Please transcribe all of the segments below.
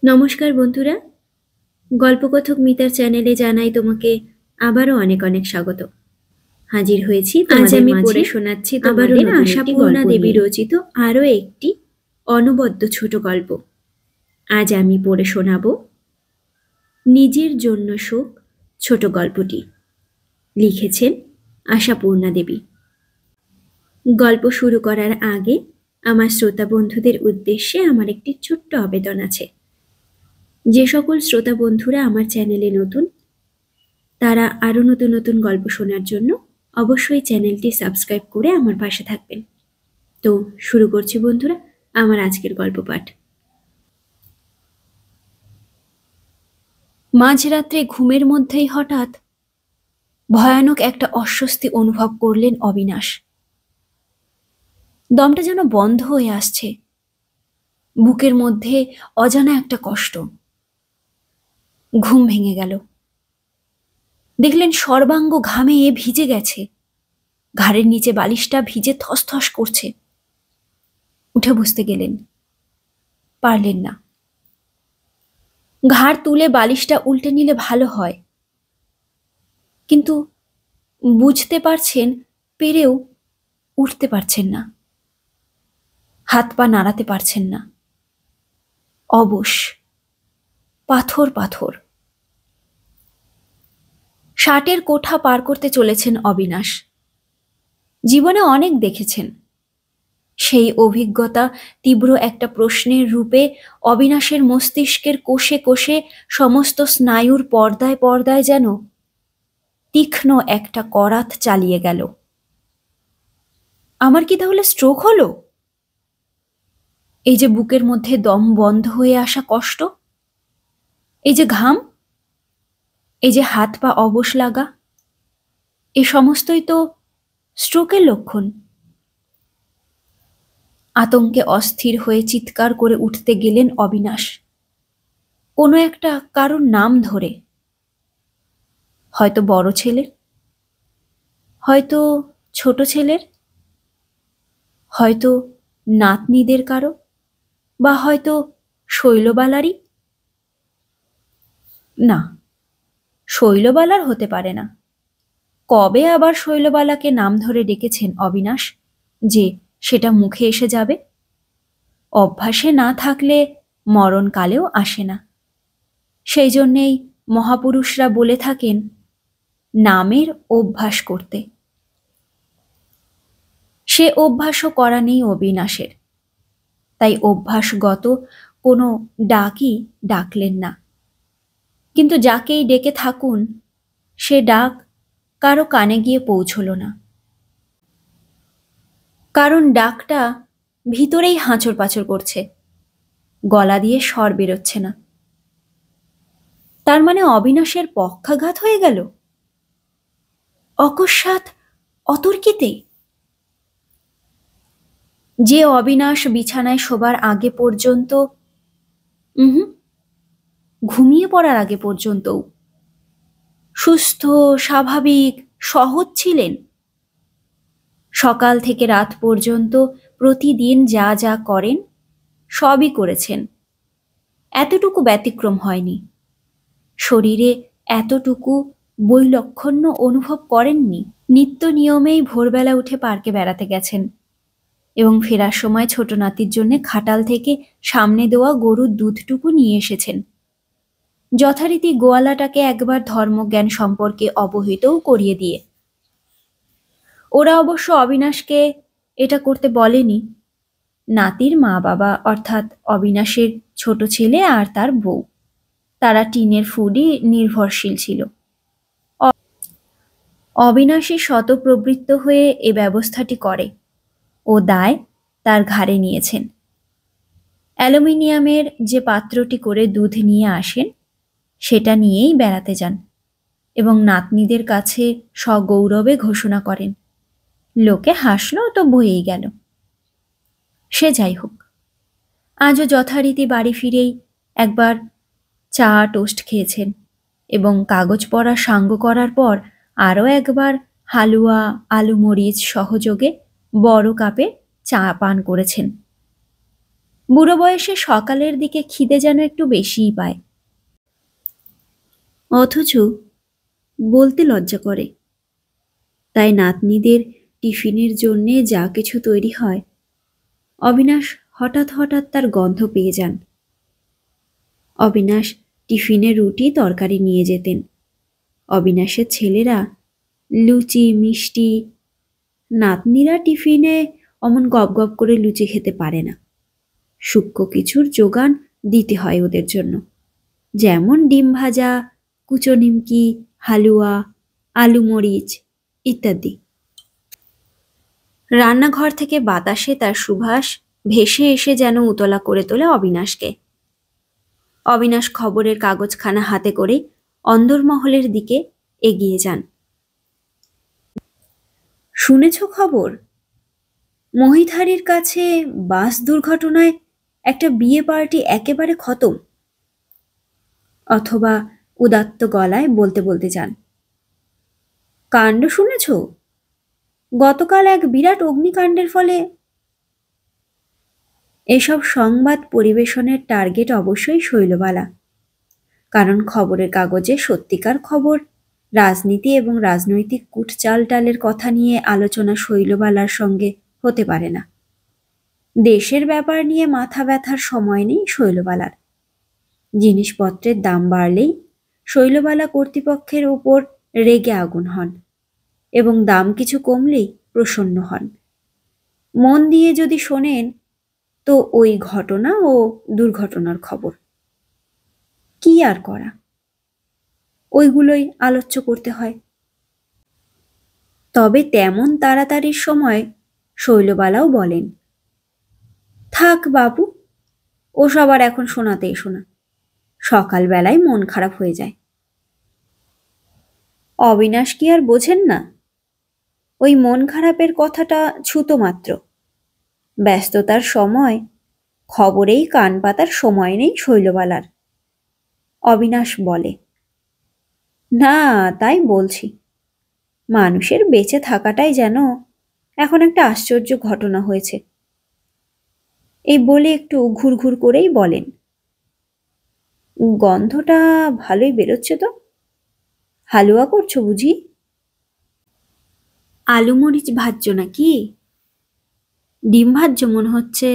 নমস্কার বন্ধুরা, গল্পকথক মিতার চ্যানেলে জানাই তোমাকে আবারও অনেক অনেক স্বাগত। হাজির হয়েছি আজ আমি পড়ে শোনাচ্ছি তোমাদের আশাপূর্ণা দেবী রচিত আরও একটি অনবদ্য ছোট গল্প। আজ আমি পড়ে শোনাব নিজের জন্য শোক ছোট গল্পটি। লিখেছেন আশাপূর্ণা দেবী। গল্প শুরু করার আগে আমার শ্রোতা বন্ধুদের উদ্দেশ্যে আমার একটি ছোট্ট আবেদন আছে। যে সকল শ্রোতা বন্ধুরা আমার চ্যানেলে নতুন, তারা আরও নতুন নতুন গল্প শোনার জন্য অবশ্যই চ্যানেলটি সাবস্ক্রাইব করে আমার পাশে থাকবেন। তো শুরু করছি বন্ধুরা আমার আজকের গল্প পাঠ। মাঝরাত্রে ঘুমের মধ্যেই হঠাৎ ভয়ানক একটা অস্বস্তি অনুভব করলেন অবিনাশ। দমটা যেন বন্ধ হয়ে আসছে, বুকের মধ্যে অজানা একটা কষ্ট। ঘুম ভেঙে গেল। দেখলেন সর্বাঙ্গ ঘামে ভিজে গেছে, ঘাড়ের নিচে বালিশটা ভিজে থসথস করছে। উঠে বসতে গেলেন, পারলেন না। ঘাড় তুলে বালিশটা উল্টে নিলে ভালো হয়, কিন্তু বুঝতে পারছেন পেরেও উঠতে পারছেন না, হাত পা নাড়াতে পারছেন না। অবশ, পাথর পাথর। ষাটের কোঠা পার করতে চলেছেন অবিনাশ। জীবনে অনেক দেখেছেন। সেই অভিজ্ঞতা তীব্র একটা প্রশ্নের রূপে অবিনাশের মস্তিষ্কের কোষে কোষে সমস্ত স্নায়ুর পর্দায় পর্দায় যেন তীক্ষ্ণ একটা করাত চালিয়ে গেল। আমার কি তাহলে স্ট্রোক হলো? এই যে বুকের মধ্যে দম বন্ধ হয়ে আসা কষ্ট, এই যে ঘাম, এই যে হাত পা অবশ লাগা, এ সমস্তই তো স্ট্রোকের লক্ষণ। আতঙ্কে অস্থির হয়ে চিৎকার করে উঠতে গেলেন অবিনাশ, কোনো একটা কারোর নাম ধরে। হয়তো বড় ছেলের, হয়তো ছোট ছেলের, হয়তো নাতনিদের কারো, বা হয়তো শৈলবালারই। না, শৈলবালার হতে পারে না। কবে আবার শৈলবালাকে নাম ধরে ডেকেছেন অবিনাশ যে সেটা মুখে এসে যাবে? অভ্যাসে না থাকলে মরণকালেও আসে না। সেই জন্যেই মহাপুরুষরা বলে থাকেন নামের অভ্যাস করতে। সে অভ্যাসও করা নেই অবিনাশের, তাই অভ্যাসগত কোনো ডাকই ডাকলেন না। কিন্তু যাকেই ডেকে থাকুন সে ডাক কারো কানে গিয়ে পৌঁছল না, কারণ ডাকটা ভিতরেই হাঁচড় পাঁচড় করছে, গলা দিয়ে স্বর বেরোচ্ছে না। তার মানে অবিনাশের পক্ষাঘাত হয়ে গেল অকস্মাৎ, অতর্কিতে। যে অবিনাশ বিছানায় শোবার আগে পর্যন্ত, ঘুমিয়ে পড়ার আগে পর্যন্তও সুস্থ, স্বাভাবিক, সহজ ছিলেন, সকাল থেকে রাত পর্যন্ত প্রতিদিন যা যা করেন সবই করেছেন, এতটুকু ব্যতিক্রম হয়নি। শরীরে এতটুকু বৈলক্ষণ্য অনুভব করেননি। নিত্য নিয়মেই ভোরবেলা উঠে পার্কে বেড়াতে গেছেন এবং ফেরার সময় ছোট নাতির জন্য খাটাল থেকে সামনে দেওয়া গরুর দুধটুকু নিয়ে এসেছেন, যথারীতি গোয়ালাটাকে একবার ধর্মজ্ঞান সম্পর্কে অবহিতও করিয়ে দিয়ে। ওরা অবশ্য অবিনাশকে এটা করতে বলেনি। নাতির মা বাবা অর্থাৎ অবিনাশের ছোট ছেলে আর তার বউ, তারা টিনের ফুডই নির্ভরশীল ছিল। অবিনাশী শতপ্রবৃত্ত হয়ে এ ব্যবস্থাটি করে ও দায় তার ঘাড়ে নিয়েছেন। অ্যালুমিনিয়ামের যে পাত্রটি করে দুধ নিয়ে আসেন সেটা নিয়েই বেড়াতে যান এবং নাতনিদের কাছে সগৌরবে ঘোষণা করেন। লোকে হাসল তো বয়েই গেল। সে যাই হোক, আজও যথারীতি বাড়ি ফিরেই একবার চা টোস্ট খেয়েছেন এবং কাগজ পড়া সাঙ্গ করার পর আরও একবার হালুয়া, আলু মরিচ সহযোগে বড় কাপে চা পান করেছেন। বুড়ো বয়সে সকালের দিকে খিদে যেন একটু বেশিই পায়, অথচ বলতে লজ্জা করে। তাই নাতনিদের টিফিনের জন্যে যা কিছু তৈরি হয়, অবিনাশ হঠাৎ হঠাৎ তার গন্ধ পেয়ে যান। অবিনাশ টিফিনে রুটি তরকারি নিয়ে যেতেন। অবিনাশের ছেলেরা লুচি মিষ্টি, নাতনিরা টিফিনে অমন গপ গপ করে লুচি খেতে পারে না। সূক্ষ্ম কিছুর যোগান দিতে হয় ওদের জন্য, যেমন ডিম ভাজা, কুচো নিমকি, হালুয়া, আলু মরিচ ইত্যাদি। রান্নাঘর থেকে বাতাসে তার সুবাস ভেসে এসে যেন উতলা করে তোলে অবিনাশকে। অবিনাশ খবরের কাগজখানা হাতে করে অন্দরমহলের দিকে এগিয়ে যান। শুনেছ খবর? মহিধারীর কাছে বাস দুর্ঘটনায় একটা বিয়ে পার্টি একেবারে খতম। অথবা উদাত্ত গলায় বলতে বলতে যান, কাণ্ড শুনেছ? গতকাল এক বিরাট অগ্নিকাণ্ডের ফলে। এসব সংবাদ পরিবেশনের টার্গেট অবশ্যই শৈলবালা, কারণ খবরের কাগজে সত্যিকার খবর, রাজনীতি এবং রাজনৈতিক কুটচালটালের কথা নিয়ে আলোচনা শৈলবালার সঙ্গে হতে পারে না। দেশের ব্যাপার নিয়ে মাথা ব্যথার সময় নেই শৈলবালার। জিনিসপত্রের দাম বাড়লেই শৈলবালা কর্তৃপক্ষের উপর রেগে আগুন হন এবং দাম কিছু কমলেই প্রসন্ন হন। মন দিয়ে যদি শোনেন তো ওই ঘটনা ও দুর্ঘটনার খবর। কি আর করা, ওইগুলোই আলোচ্য করতে হয়। তবে তেমন তাড়াতাড়ির সময় শৈলবালাও বলেন, থাক বাবু, ও সবার এখন শোনাতে এসো না, সকালবেলায় মন খারাপ হয়ে যায়। অবিনাশ কি আর বোঝেন না? ওই মন খারাপের কথাটা ছুতো মাত্র। ব্যস্ততার সময় খবরেই কান পাতার সময় নেই শৈলবালার। অবিনাশ বলে, না তাই বলছি, মানুষের বেঁচে থাকাটাই যেন এখন একটা আশ্চর্য ঘটনা হয়েছে। এই বলে একটু ঘুরঘুর করেই বলেন, গন্ধটা ভালোই বেরোচ্ছে তো। হালুয়া করছো বুঝি? আলু মরিচ ভাজছো নাকি? ডিম ভাজছো মনে হচ্ছে।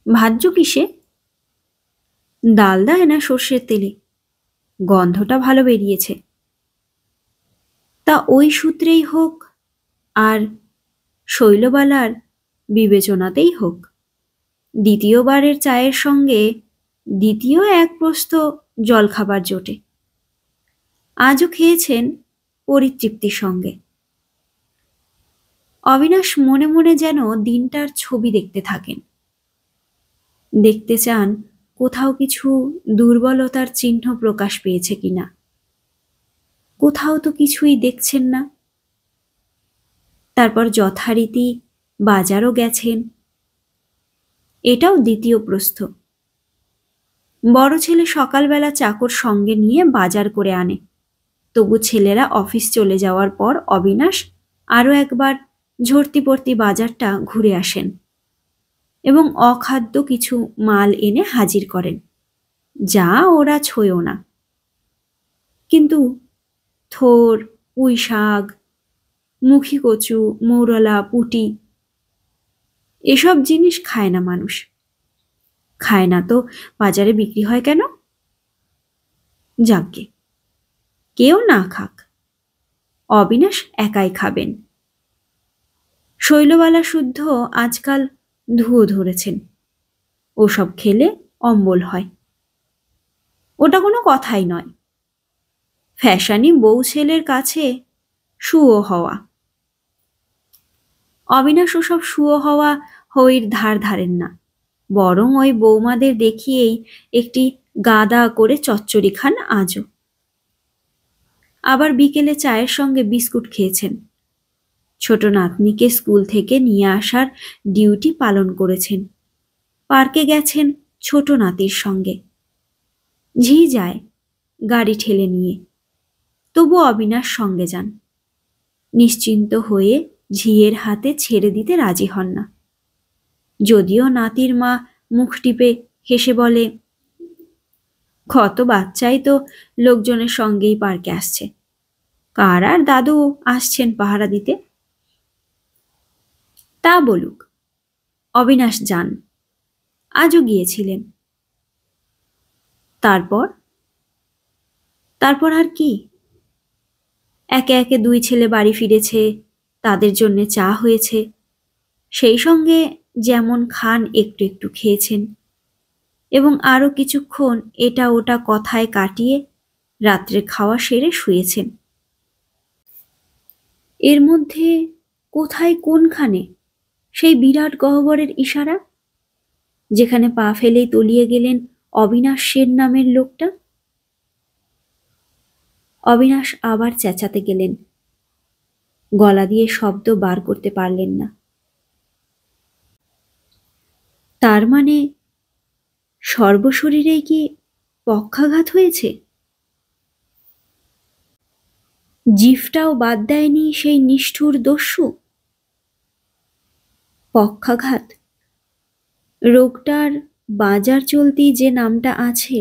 ভাজছো কিসে? ডালদায় না সর্ষের তেলে? গন্ধটা ভালো বেরিয়েছে। তা ওই সূত্রেই হোক আর শৈলবালার বিবেচনাতেই হোক, দ্বিতীয়বারের চায়ের সঙ্গে দ্বিতীয় এক প্রস্থ জলখাবার জোটে। আজও খেয়েছেন পরিতৃপ্তির সঙ্গে। অবিনাশ মনে মনে যেন দিনটার ছবি দেখতে থাকেন। দেখতে চান কোথাও কিছু দুর্বলতার চিহ্ন প্রকাশ পেয়েছে কিনা। কোথাও তো কিছুই দেখছেন না। তারপর যথারীতি বাজারও গেছেন। এটাও দ্বিতীয় প্রস্থ। বড় ছেলে সকালবেলা চাকর সঙ্গে নিয়ে বাজার করে আনে। তবু ছেলেরা অফিস চলে যাওয়ার পর অবিনাশ আরও একবার ঝর্তি পড়তি বাজারটা ঘুরে আসেন এবং অখাদ্য কিছু মাল এনে হাজির করেন, যা ওরা ছোঁয়ও না। কিন্তু থোর, পুঁই শাক, মুখী কচু, মৌরলা, পুঁটি এসব জিনিস খায় না মানুষ। খায় না তো বাজারে বিক্রি হয় কেন? যাজ্ঞে, কেউ না খাক, অবিনাশ একাই খাবেন। শৈলবালা শুদ্ধ আজকাল ধুয়ো ধরেছেন, ওসব খেলে অম্বল হয়। ওটা কোনো কথাই নয়। ফ্যাশানি বউ ছেলের কাছে সুয়ো হওয়া। অবিনাশ ওসব সুয়ো হওয়া হইর ধার ধারেন না, বরং ওই বৌমাদের দেখিয়েই একটি গাদা করে চচ্চড়ি খান আজও। আবার বিকেলে চায়ের সঙ্গে বিস্কুট খেয়েছেন। ছোট নাতনিকে স্কুল থেকে নিয়ে আসার ডিউটি পালন করেছেন। পার্কে গেছেন ছোট নাতির সঙ্গে। ঝি যায় গাড়ি ঠেলে নিয়ে, তবু অবিনাশ সঙ্গে যান। নিশ্চিন্ত হয়ে ঝিয়ের হাতে ছেড়ে দিতে রাজি হন না। যদিও নাতির মা মুখ টিপে হেসে বলে, কত বাচ্চাই তো লোকজনের সঙ্গেই পার্কে আসছে, কার আর দাদু আসছেন পাহারা দিতে। তা বলুক, অবিনাশ যান, আজও গিয়েছিলেন। তারপর তারপর আর কি? একে একে দুই ছেলে বাড়ি ফিরেছে, তাদের জন্য চা হয়েছে, সেই সঙ্গে যেমন খান একটু একটু খেয়েছেন, এবং আরও কিছুক্ষণ এটা ওটা কথায় কাটিয়ে রাত্রে খাওয়া সেরে শুয়েছেন। এর মধ্যে কোথায় কোনখানে সেই বিরাট গহ্বরের ইশারা, যেখানে পা ফেলেই তলিয়ে গেলেন অবিনাশ সেন নামের লোকটা? অবিনাশ আবার চেঁচাতে গেলেন, গলা দিয়ে শব্দ বার করতে পারলেন না। তার মানে সর্বশরীরেই কি পক্ষাঘাত হয়েছে? জিভটাও বাদ দেয়নি সেই নিষ্ঠুর দস্যু? পক্ষাঘাত, রোগটার বাজার চলতি যে নামটা আছে,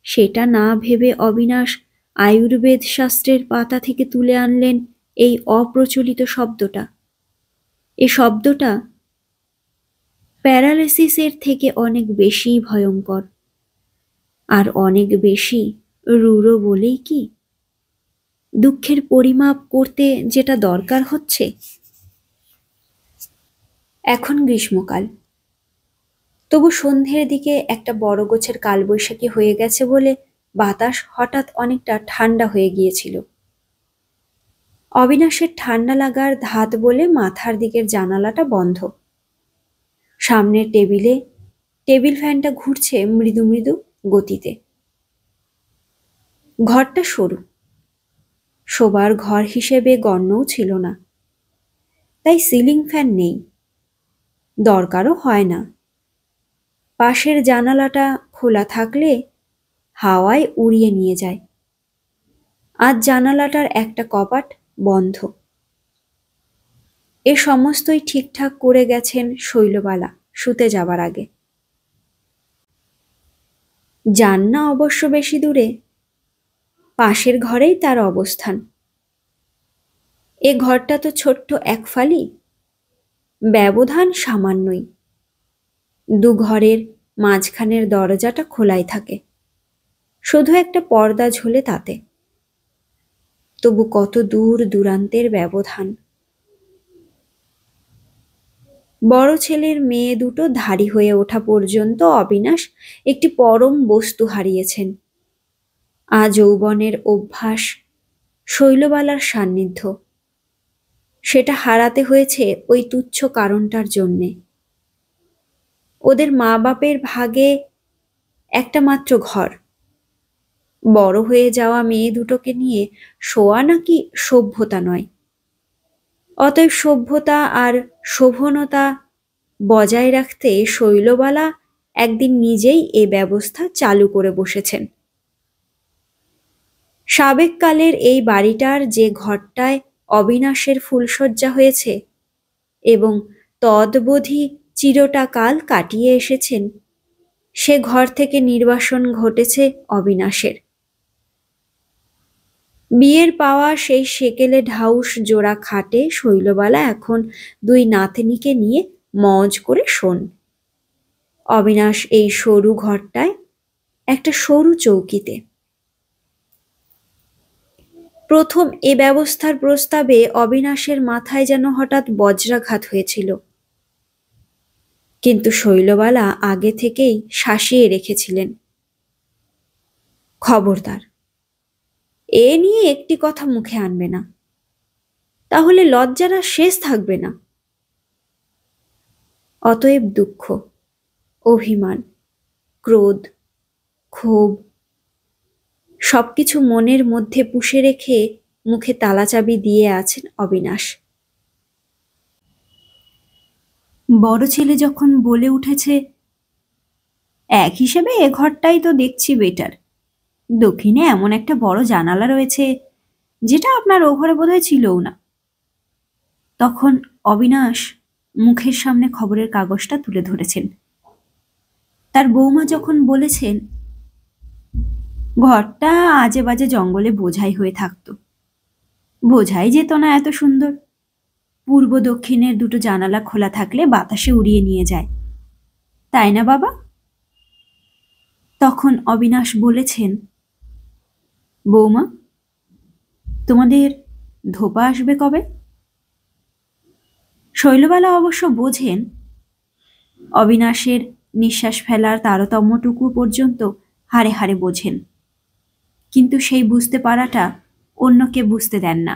সেটা না ভেবে অবিনাশ আয়ুর্বেদ শাস্ত্রের পাতা থেকে তুলে আনলেন এই অপ্রচলিত শব্দটা। এ শব্দটা প্যারালাইসিসের থেকে অনেক বেশি ভয়ঙ্কর, আর অনেক বেশি রূঢ় বলেই কি? দুঃখের পরিমাপ করতে যেটা দরকার হচ্ছে। এখন গ্রীষ্মকাল, তবু সন্ধ্যের দিকে একটা বড় গোছের কালবৈশাখী হয়ে গেছে বলে বাতাস হঠাৎ অনেকটা ঠান্ডা হয়ে গিয়েছিল। অবিনাশের ঠান্ডা লাগার ধাত বলে মাথার দিকের জানালাটা বন্ধ। সামনের টেবিল ফ্যানটা ঘুরছে মৃদু মৃদু গতিতে। ঘরটা সরু, শোবার ঘর হিসেবে গণ্যও ছিল না, তাই সিলিং ফ্যান নেই, দরকারও হয় না। পাশের জানালাটা খোলা থাকলে হাওয়ায় উড়িয়ে নিয়ে যায়। আজ জানালাটার একটা কপাট বন্ধ। এ সমস্তই ঠিকঠাক করে গেছেন শৈলবালা শুতে যাবার আগে। যান না অবশ্য বেশি দূরে, পাশের ঘরেই তার অবস্থান। এ ঘরটা তো ছোট্ট এক ফালি, ব্যবধান সামান্যই। দু ঘরের মাঝখানের দরজাটা খোলাই থাকে, শুধু একটা পর্দা ঝোলে তাতে। তবু কত দূর দূরান্তের ব্যবধান। বড় ছেলের মেয়ে দুটো ধাড়ি হয়ে ওঠা পর্যন্ত অবিনাশ একটি পরম বস্তু হারিয়েছেন। যৌবনের অভ্যাস, শৈলবালার সান্নিধ্য, সেটা হারাতে হয়েছে ওই তুচ্ছ কারণটার জন্যে। ওদের মা বাপের ভাগে একটা মাত্র ঘর, বড় হয়ে যাওয়া মেয়ে দুটোকে নিয়ে শোয়া নাকি সভ্যতা নয়। অতএব সভ্যতা আর শোভনতা বজায় রাখতে শৈলবালা একদিন নিজেই এ ব্যবস্থা চালু করে বসেছেন। সাবেককালের এই বাড়িটার যে ঘরটায় অবিনাশের ফুলশয্যা হয়েছে এবং তদবধি চিরটা কাল কাটিয়ে এসেছেন, সে ঘর থেকে নির্বাসন ঘটেছে অবিনাশের। বিয়ের পাওয়া সেই সেকেলে ঢাউস জোড়া খাটে শৈলবালা এখন দুই নাতনিকে নিয়ে মজ করে শোন। অবিনাশ এই সরু ঘরটায় একটা সরু চৌকিতে। প্রথম এ ব্যবস্থার প্রস্তাবে অবিনাশের মাথায় যেন হঠাৎ বজ্রাঘাত হয়েছিল, কিন্তু শৈলবালা আগে থেকেই শাসিয়ে রেখেছিলেন। খবরদার, এ নিয়ে একটি কথা মুখে আনবে না, তাহলে লজ্জার আর শেষ থাকবে না। অতএব দুঃখ, অভিমান, ক্রোধ, ক্ষোভ সবকিছু মনের মধ্যে পুষে রেখে মুখে তালাচাবি দিয়ে আছেন অবিনাশ। বড় ছেলে যখন বলে উঠেছে, এক হিসেবে এ ঘরটাই তো দেখছি বেটার, দক্ষিণে এমন একটা বড় জানালা রয়েছে যেটা আপনার ও ঘরে বোধহয় ছিলও না, তখন অবিনাশ মুখের সামনে খবরের কাগজটা তুলে ধরেছেন। তার বৌমা যখন বলেছেন, ঘরটা আজে বাজে জঙ্গলে বোঝাই হয়ে থাকতো, বোঝাই যেত না এত সুন্দর, পূর্ব দক্ষিণের দুটো জানালা খোলা থাকলে বাতাসে উড়িয়ে নিয়ে যায়, তাই না বাবা? তখন অবিনাশ বলেছেন, বৌমা, তোমাদের ধোপা আসবে কবে? শৈলবালা অবশ্য বোঝেন অবিনাশের নিঃশ্বাস ফেলার তারতম্যটুকু পর্যন্ত হাড়ে হাড়ে বোঝেন, কিন্তু সেই বুঝতে পারাটা অন্যকে বুঝতে দেন না,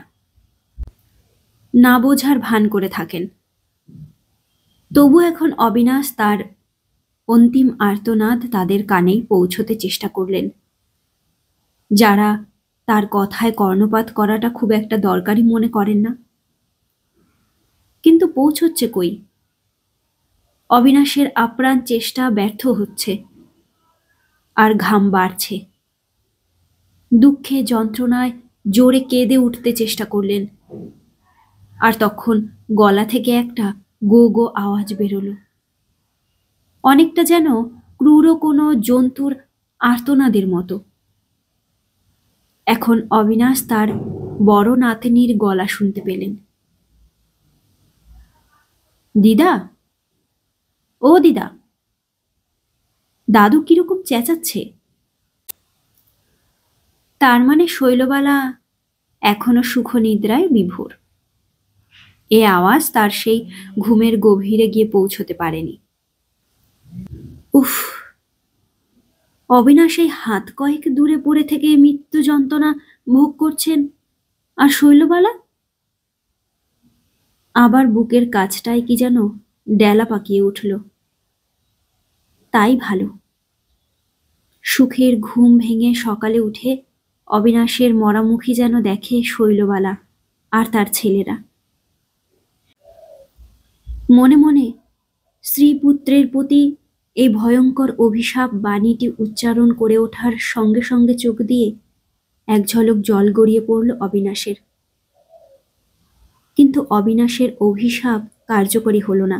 না বোঝার ভান করে থাকেন। তবু এখন অবিনাশ তার অন্তিম আর্তনাদ তাদের কানেই পৌঁছতে চেষ্টা করলেন, যারা তার কথায় কর্ণপাত করাটা খুব একটা দরকারি মনে করেন না। কিন্তু পৌঁছচ্ছে কই? অবিনাশের আপ্রাণ চেষ্টা ব্যর্থ হচ্ছে, আর ঘাম বাড়ছে। দুঃখে যন্ত্রণায় জোরে কেঁদে উঠতে চেষ্টা করলেন, আর তখন গলা থেকে একটা গো গো আওয়াজ বেরোলো, অনেকটা যেন ক্রূর কোনো জন্তুর আর্তনাদের মতো। এখন অবিনাশ তার বড় নাতনির গলা শুনতে পেলেন। দিদা, ও দিদা। দাদু কিরকম চেঁচাচ্ছে। তার মানে শৈলবালা এখনো সুখনিদ্রায় বিভোর। এ আওয়াজ তার সেই ঘুমের গভীরে গিয়ে পৌঁছতে পারেনি। উফ! অবিনাশ এই হাত কয়েক দূরে পড়ে থেকে মৃত্যু যন্ত্রণা ভোগ করছেন, আর শৈলবালা আবার বুকের কাছটায় কি যেন ডেলা পাকিয়ে উঠল। তাই ভালো। সুখের ঘুম ভেঙে সকালে উঠে অবিনাশের মরামুখী যেন দেখে শৈলবালা আর তার ছেলেরা। মনে মনে স্ত্রীপুত্রের প্রতি এই ভয়ঙ্কর অভিশাপ বাণীটি উচ্চারণ করে ওঠার সঙ্গে সঙ্গে চোখ দিয়ে এক ঝলক জল গড়িয়ে পড়ল অবিনাশের। কিন্তু অবিনাশের অভিশাপ কার্যকরী হল না।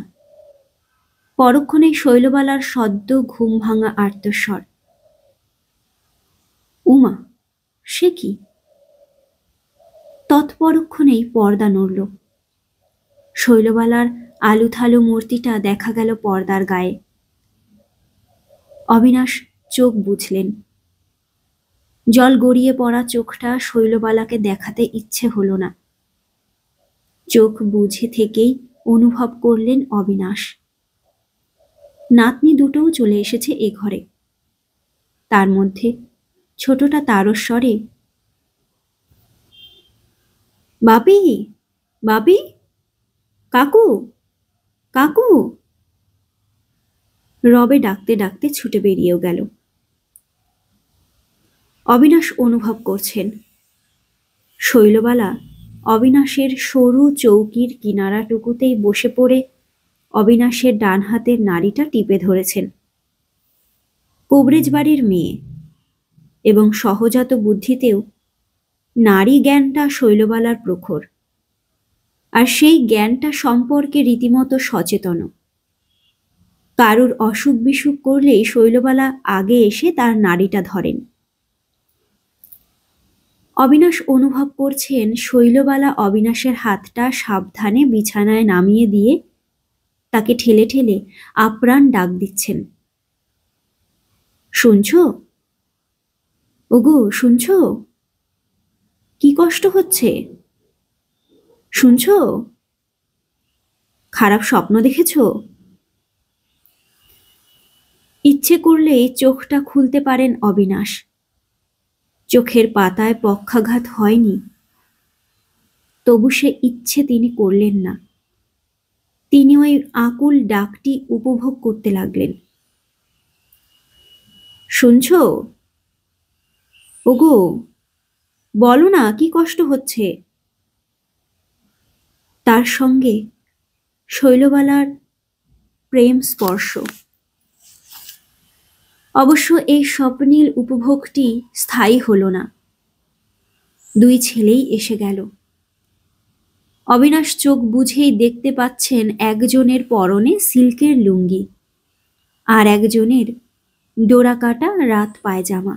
পরক্ষণেই শৈলবালার সদ্য ঘুম ভাঙা আর্তস্বর, উমা, সে কি? তৎপরক্ষণেই পর্দা নড়ল। শৈলবালার আলুথালু মূর্তিটা দেখা গেল পর্দার গায়ে। অবিনাশ চোখ বুঝলেন। জল গড়িয়ে পড়া চোখটা শৈলবালাকে দেখাতে ইচ্ছে হল না। চোখ বুঝে থেকেই অনুভব করলেন অবিনাশ, নাতনি দুটোও চলে এসেছে এ ঘরে। তার মধ্যে ছোটটা তারস্বরে, বাপি, বাপি, কাকু, কাকু, রবে ডাকতে ডাকতে ছুটে বেরিয়েও গেল। অবিনাশ অনুভব করছেন শৈলবালা অবিনাশের সরু চৌকির কিনারাটুকুতেই বসে পড়ে অবিনাশের ডান হাতের নাড়িটা টিপে ধরেছেন। কবরেজ বাড়ির মেয়ে এবং সহজাত বুদ্ধিতেও নারী জ্ঞানটা শৈলবালার প্রখর, আর সেই জ্ঞানটা সম্পর্কে রীতিমতো সচেতন। কারুর অসুখ বিসুখ করলেই শৈলবালা আগে এসে তার নাড়িটা ধরেন। অবিনাশ অনুভব করছেন শৈলবালা অবিনাশের হাতটা সাবধানে বিছানায় নামিয়ে দিয়ে তাকে ঠেলে ঠেলে আপ্রাণ ডাক দিচ্ছেন, শুনছ? ওগো, শুনছ? কি কষ্ট হচ্ছে? শুনছ? খারাপ স্বপ্ন দেখেছ? ইচ্ছে করলেই চোখটা খুলতে পারেন অবিনাশ। চোখের পাতায় পক্ষাঘাত হয়নি, তবু সে ইচ্ছে তিনি করলেন না। তিনি ওই আকুল ডাকটি উপভোগ করতে লাগলেন। শুনছ? ওগো, বলো না, কি কষ্ট হচ্ছে? তার সঙ্গে শৈলবালার প্রেম স্পর্শ। অবশ্য এই স্বপ্নীল উপভোগটি স্থায়ী হল না। দুই ছেলেই এসে গেল। অবিনাশ চোখ বুঝেই দেখতে পাচ্ছেন একজনের পরনে সিল্কের লুঙ্গি, আর একজনের ডোরা কাটা রাত পায়জামা।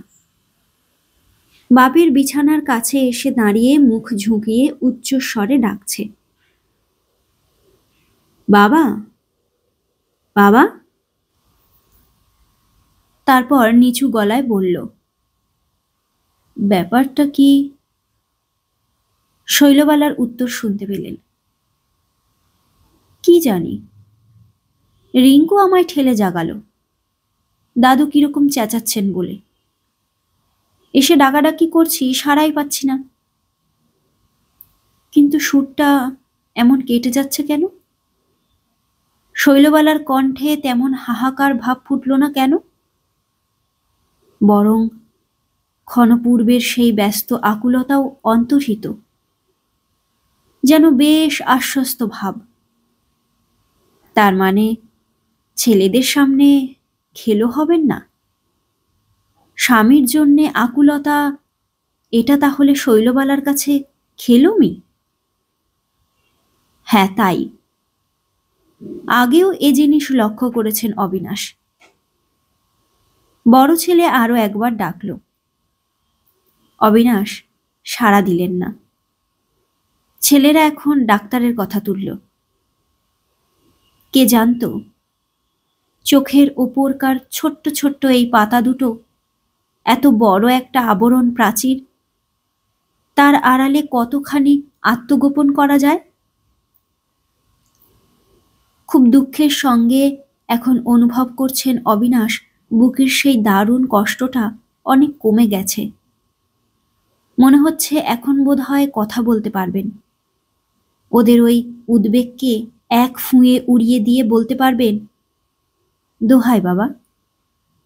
বাপের বিছানার কাছে এসে দাঁড়িয়ে মুখ ঝুঁকিয়ে উচ্চস্বরে ডাকছে, বাবা, বাবা। তারপর নিচু গলায় বলল, ব্যাপারটা কি? শৈলবালার উত্তর শুনতে পেলেন, কি জানি, রিঙ্কু আমায় ঠেলে জাগালো, দাদু কিরকম চেঁচাচ্ছেন বলে। এসে ডাকাডাকি করছি, সাড়াই পাচ্ছি না। কিন্তু সুরটা এমন কেটে যাচ্ছে কেন? শৈলবালার কণ্ঠে তেমন হাহাকার ভাব ফুটল না কেন? বরং ক্ষণপূর্বের সেই ব্যস্ত আকুলতাও অন্তর্হিত, যেন বেশ আশ্বস্ত ভাব। তার মানে ছেলেদের সামনে খেলো হবেন না? স্বামীর জন্যে আকুলতা, এটা তাহলে শৈলবালার কাছে খেলুমি? হ্যাঁ, তাই। আগেও এ জিনিস লক্ষ্য করেছেন অবিনাশ। বড় ছেলে আরো একবার ডাকল। অবিনাশ সাড়া দিলেন না। ছেলেরা এখন ডাক্তারের কথা তুলল। কে জানত চোখের ওপরকার ছোট্ট ছোট্ট এই পাতা দুটো এত বড় একটা আবরণ প্রাচীর, তার আড়ালে কতখানি আত্মগোপন করা যায়। খুব দুঃখের সঙ্গে এখন অনুভব করছেন অবিনাশ, বুকের সেই দারুণ কষ্টটা অনেক কমে গেছে। মনে হচ্ছে এখন বোধহয় কথা বলতে পারবেন। ওদের ওই উদ্বেগকে এক ফুঁয়ে উড়িয়ে দিয়ে বলতে পারবেন, দোহাই বাবা,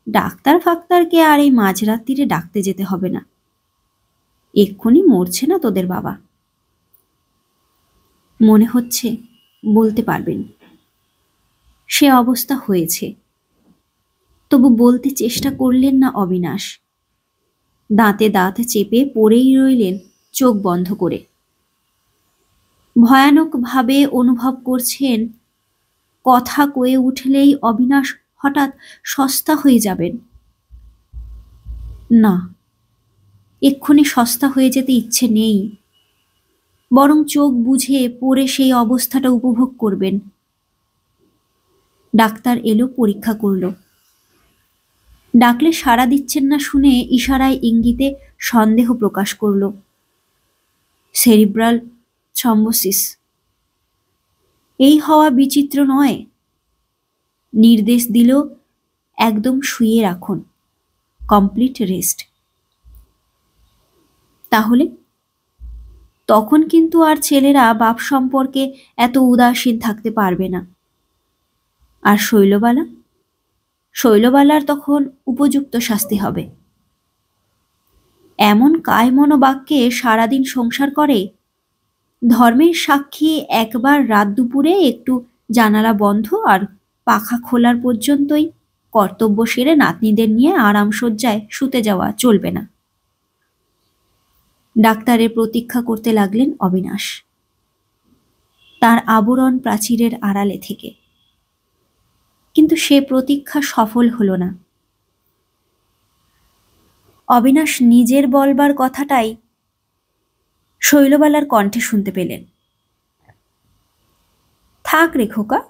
ডাক্তার ফাক্তারকে আর এই মাঝরাত্রিরে ডাকতে যেতে হবে না। এক্ষুনি মরছে না তোদের বাবা। মনে হচ্ছে বলতে পারবেন। সে অবস্থা হয়েছে। তবু বলতে চেষ্টা করলেন না অবিনাশ। দাঁতে দাঁত চেপে পড়েই রইলেন চোখ বন্ধ করে। ভয়ানকভাবে অনুভব করছেন কথা কয়ে উঠলেই অবিনাশ হঠাৎ সস্তা হয়ে যাবেন। না, এক্ষুনি সস্তা হয়ে যেতে ইচ্ছে নেই। বরং চোখ বুঝে পড়ে সেই অবস্থাটা উপভোগ করবেন। ডাক্তার এলো, পরীক্ষা করল। ডাকলে সাড়া দিচ্ছেন না শুনে ইশারায় ইঙ্গিতে সন্দেহ প্রকাশ করল। Cerebral thrombosis. এই হওয়া বিচিত্র নয়। নির্দেশ দিল, একদম শুয়ে রাখুন, কমপ্লিট রেস্ট। তাহলে তখন কিন্তু আর ছেলেরা বাপ সম্পর্কে এত উদাসীন থাকতে পারবে না। আর শৈলবালার তখন উপযুক্ত শাস্তি হবে। এমন কায়মনোবাক্যে সারাদিন সংসার করে, ধর্মের সাক্ষী একবার রাত দুপুরে একটু জানালা বন্ধ আর পাখা খোলার পর্যন্তই কর্তব্য সেরে নাতনিদের নিয়ে আরাম শয্যায় শুতে যাওয়া চলবে না। ডাক্তারের প্রতীক্ষা করতে লাগলেন অবিনাশ, তার আবরণ প্রাচীরের আড়ালে থেকে। কিন্তু সে প্রতীক্ষা সফল হল না। অবিনাশ নিজের বলবার কথাটাই শৈলবালার কণ্ঠে শুনতে পেলেন। থাক রে খোকা,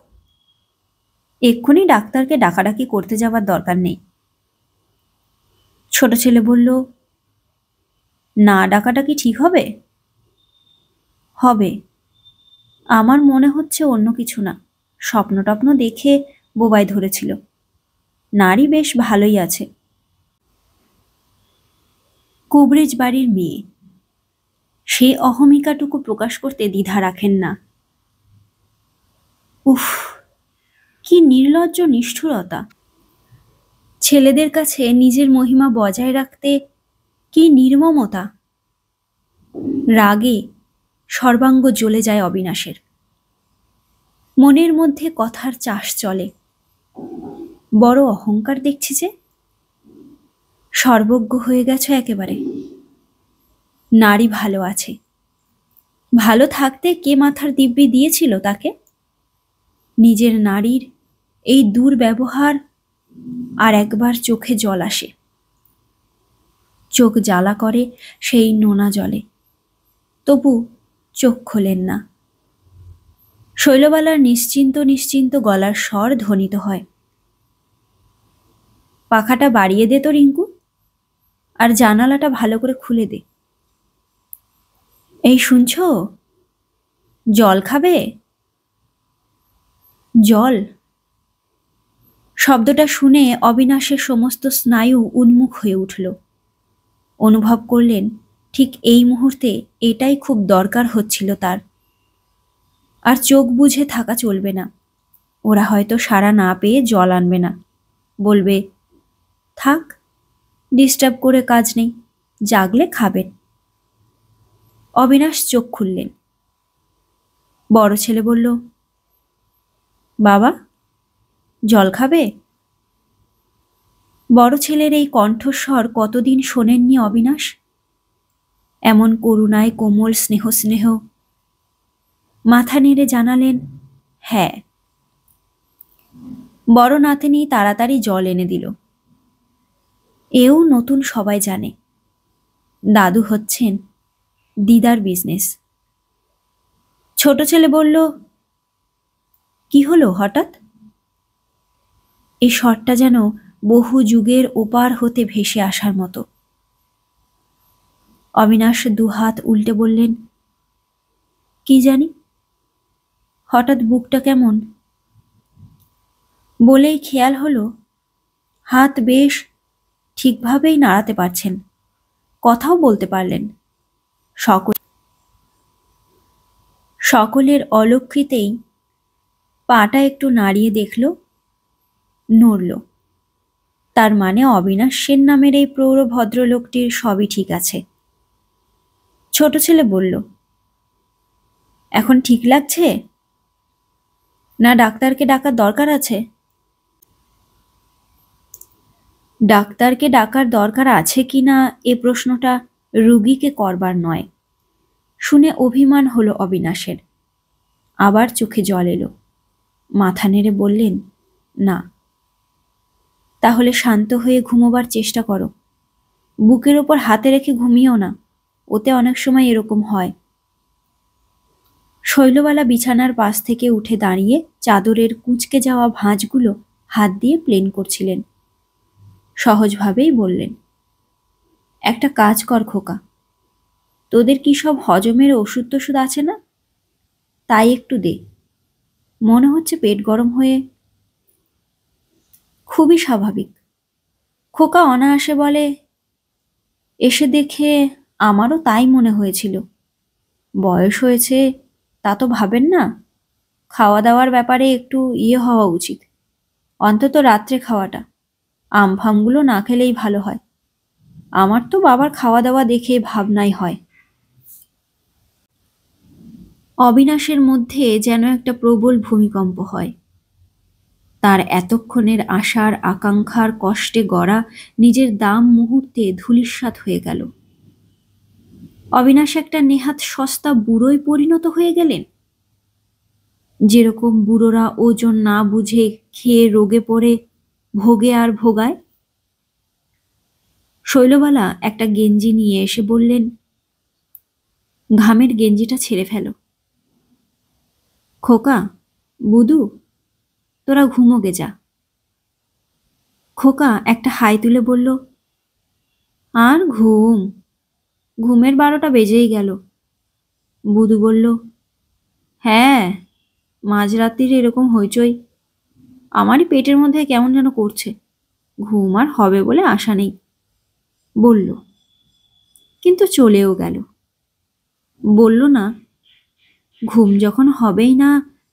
এক্ষুনি ডাক্তারকে ডাকাডাকি করতে যাওয়ার দরকার নেই। ছোট ছেলে বলল, না ডাকাডাকি ঠিক হবে? হবে। আমার মনে হচ্ছে অন্য কিছু না, স্বপ্ন টপ্ন দেখে বোবাই ধরেছিল। নারী বেশ ভালোই আছে। কুবরেজ বাড়ির মেয়ে, সে অহমিকাটুকু প্রকাশ করতে দ্বিধা রাখেন না। উফ, কি নির্লজ্জ নিষ্ঠুরতা! ছেলেদের কাছে নিজের মহিমা বজায় রাখতে কি নির্মমতা! রাগে সর্বাঙ্গ জ্বলে যায় অবিনাশের। মনের মধ্যে কথার চাষ চলে। বড় অহংকার দেখছি যে, সর্বজ্ঞ হয়ে গেছে একেবারে। নারী ভালো আছে, ভালো থাকতে কে মাথার দিব্যি দিয়েছিল তাকে? নিজের নারীর এই দুর্ব্যবহার আর একবার চোখে জল আসে। চোখ জ্বালা করে সেই নোনা জলে, তবু চোখ খোলেন না। শৈলবালার নিশ্চিন্ত নিশ্চিন্ত গলার স্বর ধ্বনিত হয়, পাখাটা বাড়িয়ে দে তো রিঙ্কু, আর জানালাটা ভালো করে খুলে দে। এই শুনছ, জল খাবে? জল শব্দটা শুনে অবিনাশের সমস্ত স্নায়ু উন্মুখ হয়ে উঠল। অনুভব করলেন ঠিক এই মুহূর্তে এটাই খুব দরকার হচ্ছিল তার। আর চোখ বুঝে থাকা চলবে না। ওরা হয়তো সাড়া না পেয়ে জল আনবে না, বলবে থাক, ডিস্টার্ব করে কাজ নেই, জাগলে খাবেন। অবিনাশ চোখ খুললেন। বড় ছেলে বলল, বাবা, জল খাবে? বড় ছেলের এই কণ্ঠস্বর কতদিন শোনেননি অবিনাশ। এমন করুণায় কোমল স্নেহ স্নেহ। মাথা নেড়ে জানালেন হ্যাঁ। বড় নাতনি তাড়াতাড়ি জল এনে দিল। এও নতুন সবাই জানে, দাদু হচ্ছেন দিদার বিজনেস। ছোট ছেলে বলল, কি হলো হঠাৎ? এই স্বরটা যেন বহু যুগের ওপার হতে ভেসে আসার মতো। অবিনাশ দুহাত উল্টে বললেন, কি জানি, হঠাৎ বুকটা কেমন। বলেই খেয়াল হলো হাত বেশ ঠিকভাবেই নাড়াতে পারছেন, কথাও বলতে পারলেন। সকলের অলক্ষিতেই পাটা একটু নাড়িয়ে দেখল, নড়ল। তার মানে অবিনাশ সেন নামের এই প্রৌঢ় ভদ্রলোকটির সবই ঠিক আছে। ছোট ছেলে বলল, এখন ঠিক লাগছে না ডাক্তারকে ডাকার দরকার আছে? ডাক্তারকে ডাকার দরকার আছে কিনা এ প্রশ্নটা রুগীকে করবার নয়। শুনে অভিমান হলো অবিনাশের। আবার চোখে জল এলো। মাথা নেড়ে বললেন, না। তাহলে শান্ত হয়ে ঘুমোবার চেষ্টা করো। বুকের ওপর হাতে রেখে ঘুমিও না, ওতে অনেক সময় এরকম হয়। শৈলবালা বিছানার পাশ থেকে উঠে দাঁড়িয়ে চাদরের কুঁচকে যাওয়া ভাঁজগুলো হাত দিয়ে প্লেন করছিলেন। সহজভাবেই বললেন, একটা কাজ কর খোকা, তোদের কি সব হজমের ওষুধ টষুধ আছে না? তাই একটু দে, মনে হচ্ছে পেট গরম হয়ে। খুবই স্বাভাবিক। খোকা অনায়াসে বলে, এসে দেখে আমারও তাই মনে হয়েছিল। বয়স হয়েছে তা তো ভাবেন না, খাওয়া দাওয়ার ব্যাপারে একটু হওয়া উচিত, অন্তত রাত্রে খাওয়াটা। আমফামগুলো না খেলেই ভালো হয়। আমার তো বাবার খাওয়া দাওয়া দেখে ভাবনাই হয়। অবিনাশের মধ্যে যেন একটা প্রবল ভূমিকম্প হয়। তার এতক্ষণের আশার আকাঙ্ক্ষার কষ্টে গড়া নিজের দাম মুহূর্তে ধূলিসাৎ হয়ে গেল। অবিনাশ একটা নেহাত সস্তা বুড়োয় পরিণত হয়ে গেলেন। যেরকম বুড়োরা ওজন না বুঝে খেয়ে রোগে পড়ে ভোগে আর ভোগায়। শৈলবালা একটা গেঞ্জি নিয়ে এসে বললেন, ঘামের গেঞ্জিটা ছেড়ে ফেলো। খোকা, বুদু, তোরা ঘুমোগে যা। খোকা একটা হাই তুলে বলল, আর ঘুমের 12টা বেজেই গেল। বুদু বলল, হ্যাঁ, মাঝরাত্রির এরকম হইচই। আমারই পেটের মধ্যে কেমন যেন করছে, ঘুম আর হবে বলে আশা নেই বলল, কিন্তু চলেও গেল। বলল না, ঘুম যখন হবেই না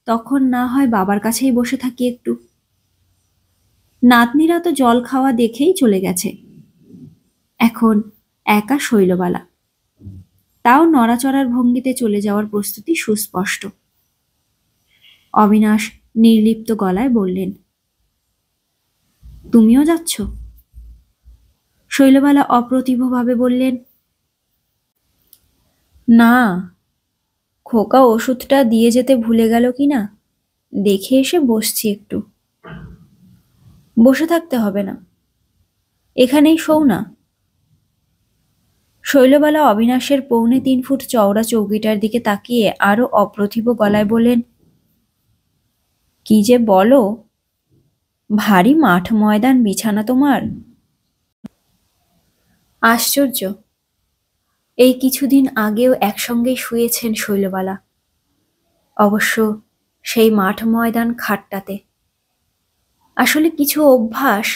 তখন না হয় বাবার কাছেই বসে থাকি একটু। নাতনিরা তো জল খাওয়া দেখেই চলে গেছে। এখন একা শৈলবালা, তাও নড়াচড়ার ভঙ্গিতে চলে যাওয়ার প্রস্তুতি সুস্পষ্ট। অবিনাশ নির্লিপ্ত গলায় বললেন, তুমিও যাচ্ছ? শৈলবালা অপ্রতিভভাবে বললেন, না, খোকা ওষুধটা দিয়ে যেতে ভুলে গেল কিনা দেখে এসে বসছি একটু। বসে থাকতে হবে না, এখানেই শোও না। শৈলবালা অবিনাশের 3.25 ফুট চওড়া চৌকিটার দিকে তাকিয়ে আরো অপ্রতিভ গলায় বললেন, কি যে বলো, ভারী মাঠ ময়দান বিছানা তোমার। আশ্চর্য, এই কিছুদিন আগেও একসঙ্গেই শুয়েছেন শৈলবালা, অবশ্য সেই মাঠ ময়দান খাটটাতে। আসলে কিছু অভ্যাস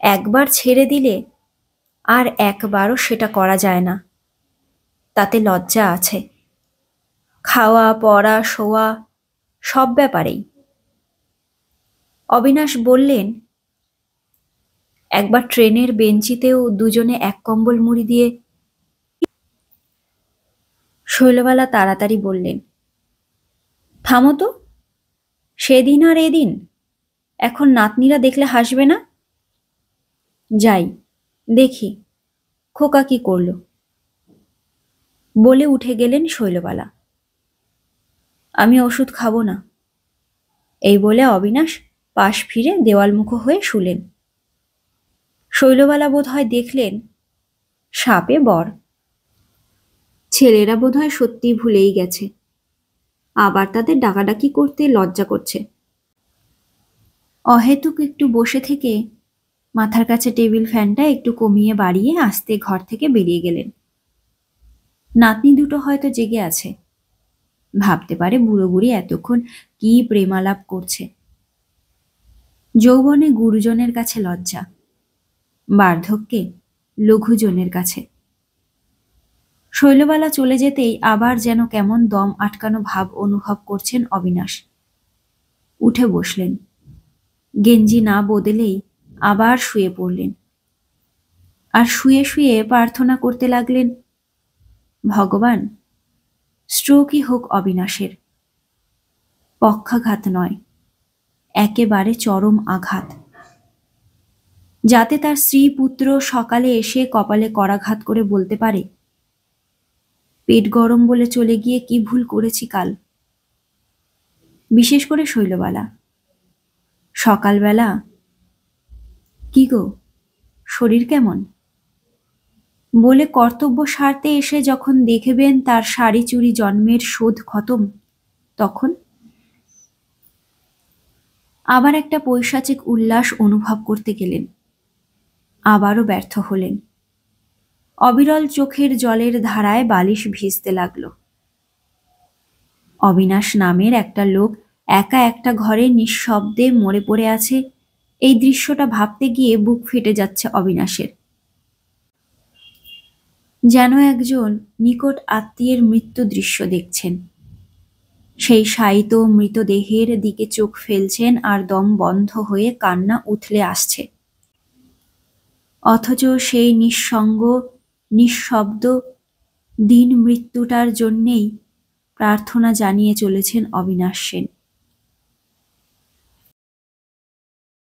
একবার ছেড়ে দিলে আর একবারও সেটা করা যায় না, তাতে লজ্জা আছে। খাওয়া পড়া শোয়া সব ব্যাপারেই। অবিনাশ বললেন, একবার ট্রেনের বেঞ্চিতেও দুজনে এক কম্বল মুড়ি দিয়ে। শৈলবালা তাড়াতাড়ি বললেন, থামো তো, সেদিন আর এদিন, এখন নাতনিরা দেখলে হাসবে না? যাই দেখি খোকা কি করল। বলে উঠে গেলেন শৈলবালা। আমি ওষুধ খাবো না, এই বলে অবিনাশ পাশ ফিরে দেওয়ালমুখো হয়ে শুলেন। শৈলবালা বোধহয় দেখলেন সাপে বর। ছেলেরা বোধহয় সত্যি ভুলেই গেছে, আবার তাদের ডাকাডাকি করতে লজ্জা করছে। অহেতুক একটু বসে থেকে মাথার কাছে টেবিল ফ্যানটা একটু কমিয়ে বাড়িয়ে আস্তে ঘর থেকে বেরিয়ে গেলেন। নাতনি দুটো হয়তো জেগে আছে, ভাবতে পারে বুড়ো বুড়ি এতক্ষণ কি প্রেমালাপ করছে। যৌবনে গুরুজনের কাছে লজ্জা, বার্ধক্যে লঘুজনের কাছে। শৈলবালা চলে যেতেই আবার যেন কেমন দম আটকানো ভাব অনুভব করছেন অবিনাশ। উঠে বসলেন, গেঞ্জি না বদলেই আবার শুয়ে পড়লেন। আর শুয়ে শুয়ে প্রার্থনা করতে লাগলেন, ভগবান, স্ট্রোকই হোক অবিনাশের, পক্ষাঘাত নয়, একেবারে চরম আঘাত, যাতে তার স্ত্রী পুত্র সকালে এসে কপালে করাঘাত করে বলতে পারে, পেট গরম বলে চলে গিয়ে কি ভুল করেছি কাল। বিশেষ করে শৈলবালা সকালবেলা, কি গো, শরীর কেমন বলে কর্তব্য সারতে এসে যখন দেখবেন তার শাড়ি চুরি জন্মের শোধ খতম, তখন আবার একটা পৈশাচিক উল্লাস অনুভব করতে গেলেন, আবারও ব্যর্থ হলেন। অবিরল চোখের জলের ধারায় বালিশ ভিজতে লাগল। অবিনাশ নামের একটা লোক একা একটা ঘরে নিঃশব্দে মরে পড়ে আছে, এই দৃশ্যটা ভাবতে গিয়ে বুক ফেটে যাচ্ছে অবিনাশের। যেন একজন নিকট আত্মীয়ের মৃত্যু দৃশ্য দেখছেন। সেই শায়িত মৃতদেহের দিকে চোখ ফেলছেন আর দম বন্ধ হয়ে কান্না উথলে আসছে। অথচ সেই নিঃসঙ্গ নিঃশব্দ দিন মৃত্যুটার জন্যেই প্রার্থনা জানিয়ে চলেছেন অবিনাশ সেন।